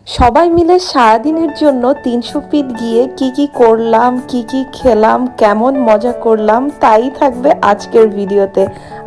সবাই মিলে সারাদিনের জন্য ৩০০ ফিট গিয়ে কি কি করলাম, কি কি খেলাম, কেমন মজা করলাম তাই থাকবে আজকের ভিডিওতে।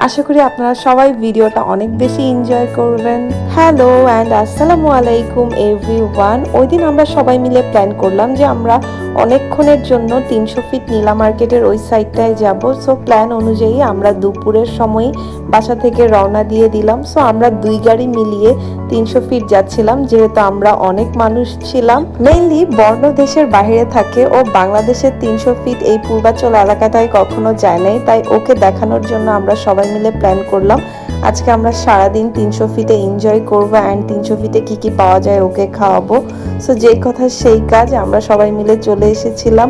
আশা করি আপনারা সবাই ভিডিওটা অনেক বেশি এনজয় করবেন। হ্যালো অ্যান্ড আসসালামু আলাইকুম এভরিওয়ান। ওই দিন আমরা সবাই মিলে প্ল্যান করলাম যে আমরা অনেকক্ষণের জন্য ৩০০ ফিট নীলা মার্কেটের ওই সাইডটায় যাব। সো প্ল্যান অনুযায়ী আমরা দুপুরের সময় বাসা থেকে রওনা দিয়ে দিলাম। সো আমরা দুই গাড়ি মিলিয়ে ৩০০ ফিট যাচ্ছিলাম, যেহেতু আমরা অনেক মানুষ ছিলাম। মেইনলি বর্ণ দেশের বাইরে থাকে ও বাংলাদেশের ৩০০ ফিট এই পূর্বাচল এলাকাটায় কখনো যায় নাই, তাই ওকে দেখানোর জন্য আমরা সবাই মিলে প্ল্যান করলাম আজকে আমরা সারাদিন ৩০০ ফিটে এনজয় করবো অ্যান্ড ৩০০ ফিটে কি কি পাওয়া যায় ওকে খাওয়াবো। সো যেই কথা সেই কাজ, আমরা সবাই মিলে চলে এসেছিলাম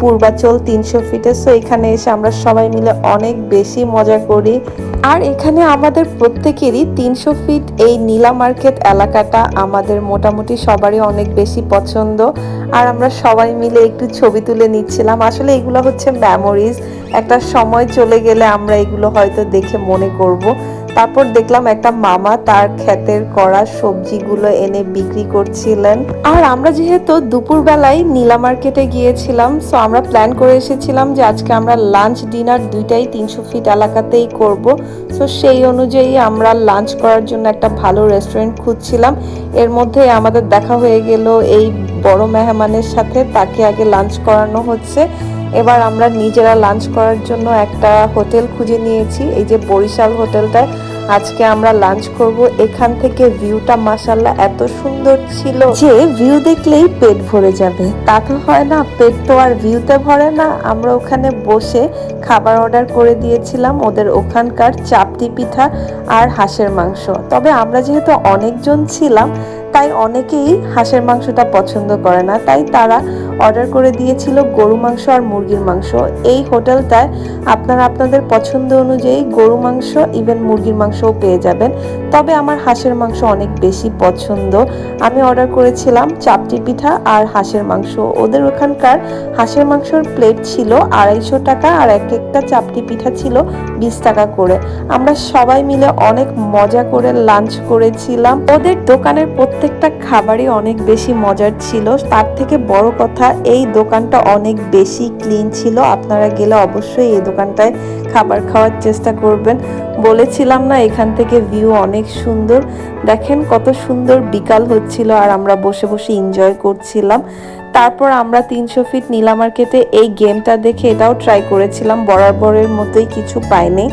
পূর্বাচল ৩০০ ফিটে। সো এখানে এসে আমরা সবাই মিলে অনেক বেশি মজা করি। আর এখানে আমাদের প্রত্যেকেরই ৩০০ ফিট এই নীলা মার্কেট এলাকাটা আমাদের মোটামুটি সবারই অনেক বেশি পছন্দ। আর আমরা সবাই মিলে একটু ছবি তুলে নিচ্ছিলাম। আসলে এগুলো হচ্ছে মেমোরিজ, একটা সময় চলে গেলে আমরা এগুলো হয়তো দেখে মনে করব। তারপর দেখলাম একটা মামা তার ক্ষেতের করা সবজিগুলো এনে বিক্রি করছিলেন। আর আমরা যেহেতু দুপুরবেলায় নীলা মার্কেটে গিয়েছিলাম, সো আমরা প্ল্যান করে এসেছিলাম যে আজকে আমরা লাঞ্চ ডিনার দুইটাই ৩০০ ফিট এলাকাতেই করব। সো সেই অনুযায়ী আমরা লাঞ্চ করার জন্য একটা ভালো রেস্টুরেন্ট খুঁজছিলাম। এর মধ্যে আমাদের দেখা হয়ে গেল এই বড় মেহমানের সাথে, তাকে আগে লাঞ্চ করানো হচ্ছে। এবার আমরা নিজেরা লাঞ্চ করার জন্য একটা হোটেল খুঁজে নিয়েছি, এই যে বরিশাল হোটেলটায় আজকে আমরা লাঞ্চ করব। এখান থেকে ভিউটা মাশাআল্লাহ এত সুন্দর ছিল যে ভিউ দেখলেই পেট ভরে যাবে। তা তো হয় না, পেট তো আর ভিউতে ভরে না। আমরা ওখানে বসে খাবার অর্ডার করে দিয়েছিলাম, ওদের ওখানকার চাপটি পিঠা আর হাঁসের মাংস। তবে আমরা যেহেতু অনেকজন ছিলাম তাই অনেকেই হাঁসের মাংসটা পছন্দ করে না, তাই তারা অর্ডার করে দিয়েছিল গরু মাংস আর মুরগির মাংস। এই হোটেলটায় আপনারা আপনাদের পছন্দ অনুযায়ী গরু মাংস ইভেন মুরগির মাংসও পেয়ে যাবেন। তবে আমার হাঁসের মাংস অনেক বেশি পছন্দ। আমি অর্ডার করেছিলাম চাপটি পিঠা আর হাঁসের মাংস। ওদের ওখানকার হাঁসের মাংসর প্লেট ছিল ২৫০ টাকা আর এক একটা চাপটি পিঠা ছিল ২০ টাকা করে। আমরা সবাই মিলে অনেক মজা করে লাঞ্চ করেছিলাম। ওদের দোকানের প্রত্যেকটা খাবারই অনেক বেশি মজার ছিল। তার থেকে বড় কথা, এই দোকানটা অনেক বেশি ক্লিন ছিল। আপনারা গেলে অবশ্যই এই দোকানটায় খাবার খাওয়ার চেষ্টা করবেন। বলেছিলাম না এখান থেকে ভিউ অনেক সুন্দর। দেখেন কত সুন্দর বিকাল হচ্ছিল আর আমরা বসে বসে এনজয় করছিলাম। তারপর আমরা ৩০০ ফিট নীলা মার্কেটে এই গেমটা দেখে এটাও ট্রাই করেছিলাম, বরাবরের মতোই কিছু পাইনি।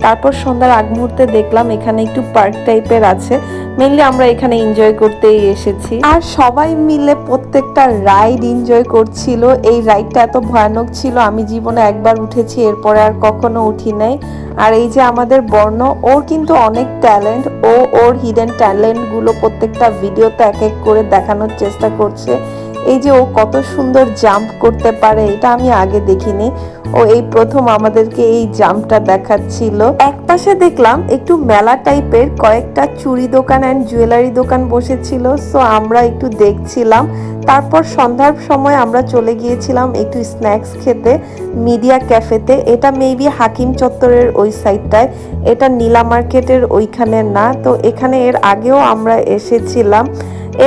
তারপর সন্ধ্যার আগ মুহূর্তে দেখলাম এখানে একটু পার্ক টাইপের আছে। মেনলি আমরা এখানে এনজয় করতেই এসেছি আর সবাই মিলে প্রত্যেকটা রাইড এনজয় করছিল। এই রাইডটা এত ভয়ানক ছিল, আমি জীবনে একবার উঠেছি, এরপরে আর কখনো উঠি নাই। আর এই যে আমাদের বর্ণ, ওর কিন্তু অনেক ট্যালেন্ট, ও ওর হিডেন ট্যালেন্টগুলো প্রত্যেকটা ভিডিওতে এক এক করে দেখানোর চেষ্টা করছে। এই যে ও কত সুন্দর জাম্প করতে পারে, এটা আমি আগে দেখিনি। ও এই প্রথম আমাদেরকে এই জাম্পটা দেখাচ্ছিল। এক পাশে দেখলাম একটু মেলা টাইপের কয়েকটা চুড়ি দোকান অ্যান্ড জুয়েলারি দোকান বসেছিল। সো আমরা একটু দেখছিলাম। তারপর সন্ধ্যার সময় আমরা চলে গিয়েছিলাম একটু স্ন্যাক্স খেতে মিডিয়া ক্যাফেতে। এটা মেবি হাকিম চত্বরের ওই সাইডটায়, এটা নীলা মার্কেটের ওইখানে না। তো এখানে এর আগেও আমরা এসেছিলাম।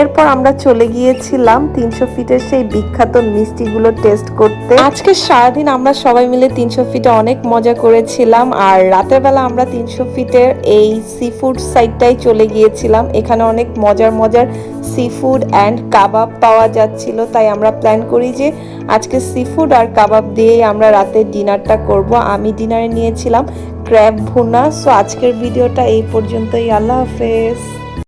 এরপর আমরা চলে গিয়েছিলাম ৩০০ ফিটের সেই বিখ্যাত মিষ্টিগুলো টেস্ট করতে। আজকে সারাদিন আমরা সবাই মিলে ৩০০ ফিটে অনেক মজা করেছিলাম। আর রাতের বেলা আমরা ৩০০ ফিটের এই সি ফুড সাইডটাই চলে গিয়েছিলাম। এখানে অনেক মজার মজার সি ফুড অ্যান্ড কাবাব পাওয়া যাচ্ছিল, তাই আমরা প্ল্যান করি যে আজকে সি ফুড আর কাবাব দিয়েই আমরা রাতের ডিনারটা করব। আমি ডিনারে নিয়েছিলাম ক্র্যাব ভুনা। সো আজকের ভিডিওটা এই পর্যন্তই। আল্লাহ হাফেজ।